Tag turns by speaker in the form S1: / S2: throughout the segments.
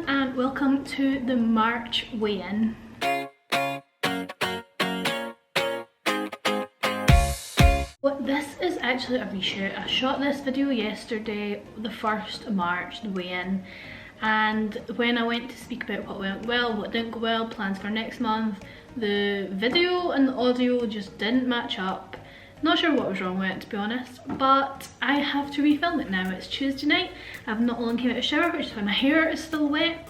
S1: and welcome to the March weigh-in. Well, this is actually a reshoot. I shot this video yesterday, the 1st of March, the weigh-in, and when I went to speak about what went well, what didn't go well, plans for next month, the video and the audio just didn't match up. Not sure what was wrong with it, to be honest, but I have to refilm it now. It's Tuesday night. I've not long came out of the shower, which is why my hair is still wet,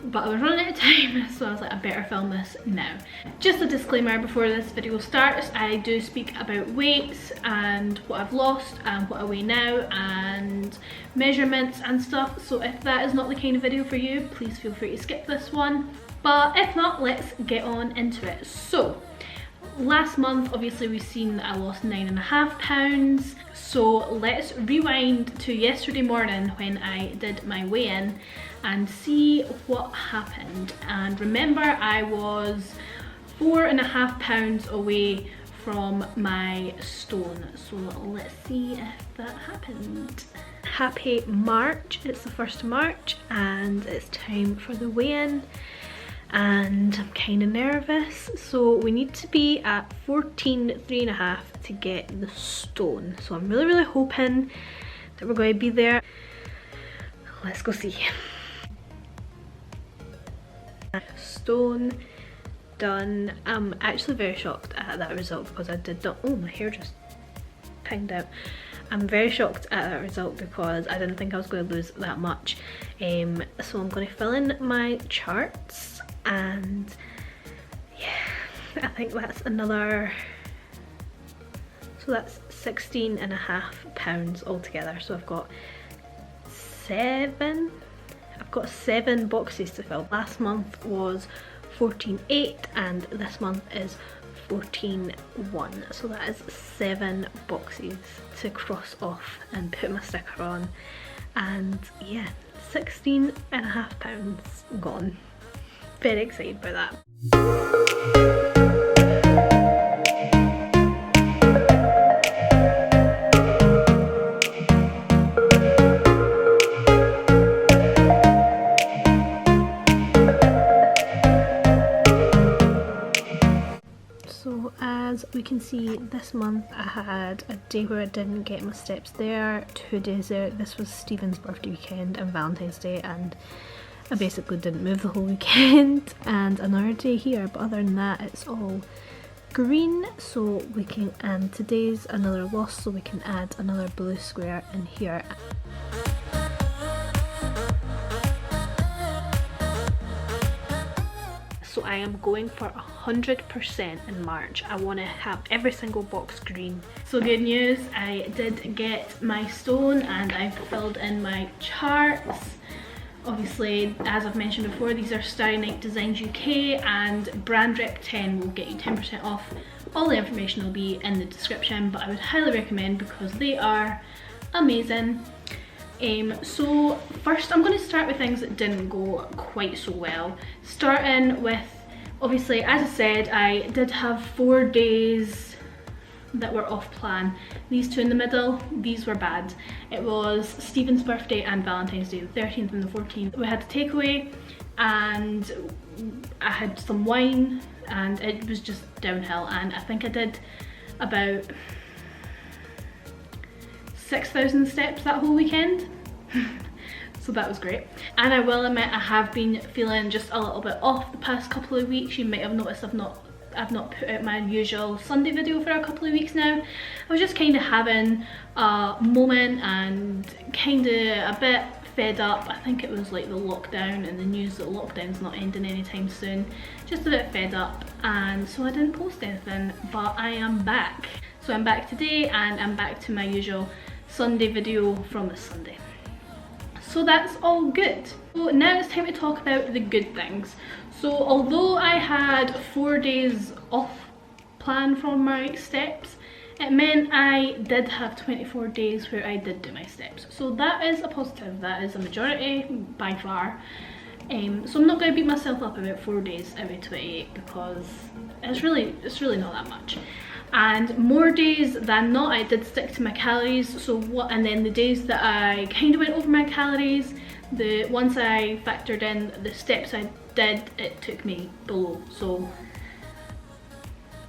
S1: but I was running out of time, so I was like, I better film this now. Just a disclaimer before this video starts, I do speak about weights and what I've lost and what I weigh now and measurements and stuff, so if that is not the kind of video for you, please feel free to skip this one. But if not, let's get on into it. So last month, obviously, we've seen that I lost 9.5 pounds. So let's rewind to yesterday morning when I did my weigh-in and see what happened. And remember, I was 4.5 pounds away from my stone. So let's see if that happened. Happy March. It's the 1st of March and it's time for the weigh-in. And I'm kind of nervous, so we need to be at 14.3.5 to get the stone, so I'm really hoping that we're going to be there. Let's go see. Stone done. I'm actually very shocked at that result because I did not, oh, my hair just pinged out. I'm very shocked at that result because I didn't think I was going to lose that much. So I'm going to fill in my charts. And yeah, I think that's another, so that's 16.5 pounds altogether. So I've got seven boxes to fill. Last month was 14.8 and this month is 14.1, so that is 7 boxes to cross off and put my sticker on. And yeah, 16.5 pounds gone. Very excited by that. So as we can see, this month I had a day where I didn't get my steps there, 2 days there. This was Stephen's birthday weekend and Valentine's Day, and I basically didn't move the whole weekend, and another day here, but other than that it's all green. So we can, and today's another loss, so we can add another blue square in here. So I am going for 100% in March. I want to have every single box green. So good news, I did get my stone and I filled in my charts. Obviously, as I've mentioned before, these are Starry Night Designs UK, and brand rep 10 will get you 10% off. All the information will be in the description, but I would highly recommend because they are amazing. So first I'm going to start with things that didn't go quite so well. Starting with, obviously, as I said, I did have 4 days that were off plan. These 2 in the middle, these were bad. It was Stephen's birthday and Valentine's Day, the 13th and the 14th. We had a takeaway and I had some wine and it was just downhill, and I think I did about 6,000 steps that whole weekend. So that was great. And I will admit, I have been feeling just a little bit off the past couple of weeks. You might have noticed I've not put out my usual Sunday video for a couple of weeks now. I was just kind of having a moment and kind of a bit fed up. I think it was like the lockdown and the news that lockdown's not ending anytime soon. Just a bit fed up, and so I didn't post anything, but I am back. So I'm back today and I'm back to my usual Sunday video from this Sunday. So that's all good. So now it's time to talk about the good things. So although I had 4 days off plan from my steps, it meant I did have 24 days where I did do my steps. So that is a positive, that is a majority by far. So I'm not going to beat myself up about 4 days out of 28 because it's really not that much. And more days than not, I did stick to my calories. So and then the days that I kind of went over my calories, Once I factored in the steps I did, it took me below. So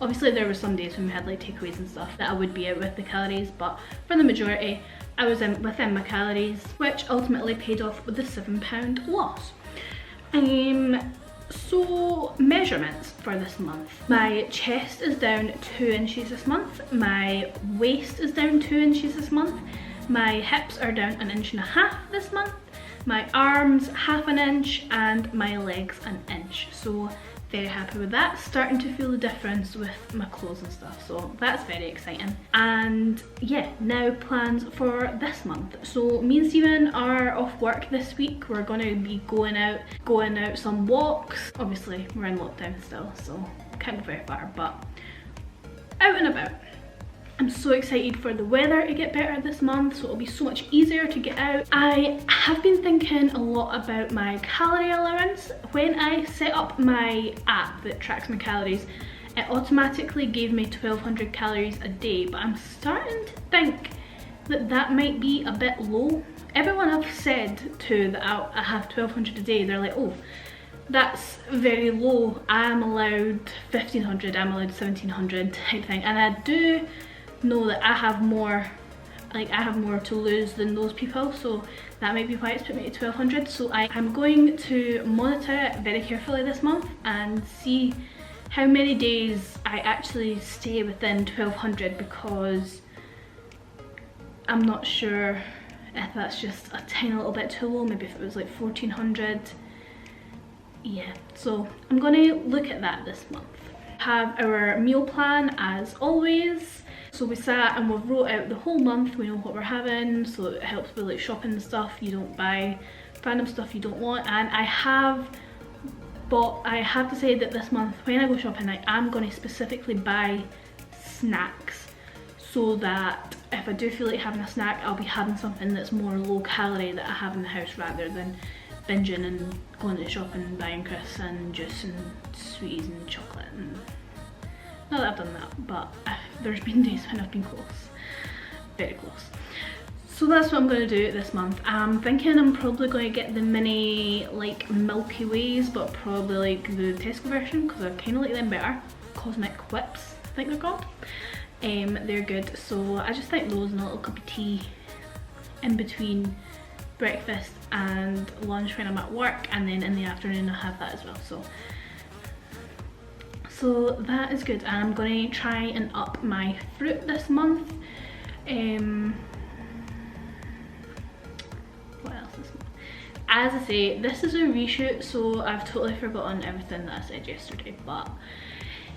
S1: obviously there were some days when we had like takeaways and stuff that I would be out with the calories, but for the majority I was within my calories, which ultimately paid off with the £7 loss. So measurements for this month. My chest is down 2 inches this month, my waist is down 2 inches this month, my hips are down 1.5 inches this month, my arms 1/2 inch, and my legs 1 inch. So very happy with that. Starting to feel the difference with my clothes and stuff, so that's very exciting. And yeah, now plans for this month. So me and Stephen are off work this week. We're going to be going out some walks. Obviously we're in lockdown still, so can't go very far, but out and about. I'm so excited for the weather to get better this month, so it'll be so much easier to get out. I have been thinking a lot about my calorie allowance. When I set up my app that tracks my calories, it automatically gave me 1200 calories a day, but I'm starting to think that that might be a bit low. Everyone I've said to that I have 1200 a day, they're like, oh, that's very low, I'm allowed 1500, I'm allowed 1700 type thing. And I do know that I have more to lose than those people, so that might be why it's put me to 1200. So I'm going to monitor it very carefully this month and see how many days I actually stay within 1200, because I'm not sure if that's just a tiny little bit too low. Maybe if it was like 1400. Yeah, so I'm going to look at that this month. Have our meal plan as always. So we sat and we wrote out the whole month. We know what we're having, so it helps with like shopping and stuff. You don't buy random stuff you don't want. And I have to say that this month when I go shopping, I am going to specifically buy snacks, so that if I do feel like having a snack, I'll be having something that's more low calorie that I have in the house, rather than binging and going to the shop and buying crisps and juice and sweeties and chocolate. And not that I've done that, but there's been days when I've been close, very close. So that's what I'm going to do this month. I'm thinking I'm probably going to get the mini like Milky Ways, but probably like the Tesco version, because I kind of like them better. Cosmic Whips, I think they're called. They're good, so I just think those and a little cup of tea in between breakfast and lunch when I'm at work, and then in the afternoon I have that as well. So that is good, and I'm going to try and up my fruit this month. What else is month? As I say, this is a reshoot, so I've totally forgotten everything that I said yesterday, but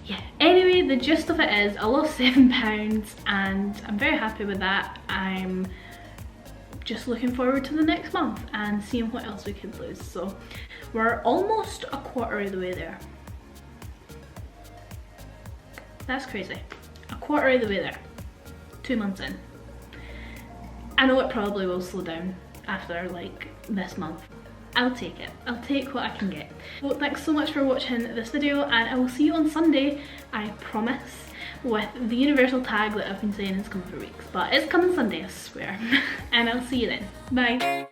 S1: yeah. Anyway, the gist of it is I lost £7 and I'm very happy with that. I'm just looking forward to the next month and seeing what else we can lose. So we're almost a quarter of the way there. That's crazy. A quarter of the way there. 2 months in. I know it probably will slow down after like this month. I'll take it. I'll take what I can get. Well, thanks so much for watching this video, and I will see you on Sunday, I promise, with the universal tag that I've been saying is coming for weeks. But it's coming Sunday, I swear. And I'll see you then. Bye.